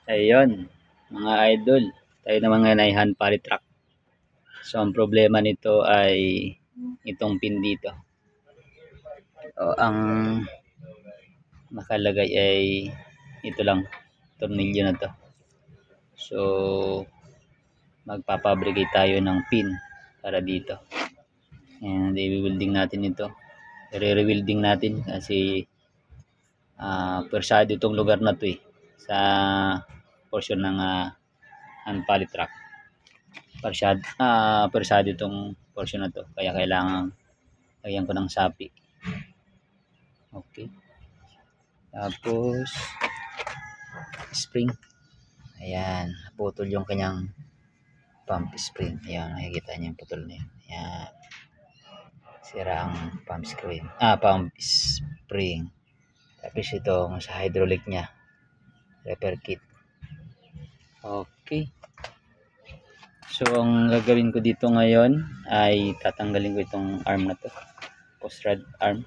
Ayun, mga idol, tayo naman ngayon ay hand poly track. So, ang problema nito ay itong pin dito. Ang nakalagay ay ito lang, tornilyo na to. So, magpapabricate tayo ng pin para dito. And i-welding natin ito. I-re-welding natin kasi persado itong lugar na to sa portion ng hand poly track. Persado itong portion na to, kaya kailangan lagyan ko ng sapi. Okay, tapos spring, ayan, putol yung kanyang pump spring. Ayan, nakikita niyo yung putol na yun. Ayan, sira ang pump spring. Tapos itong sa hydraulic nya, repair kit. Okay, so ang gagawin ko dito ngayon ay tatanggalin ko itong arm na to, post rod arm.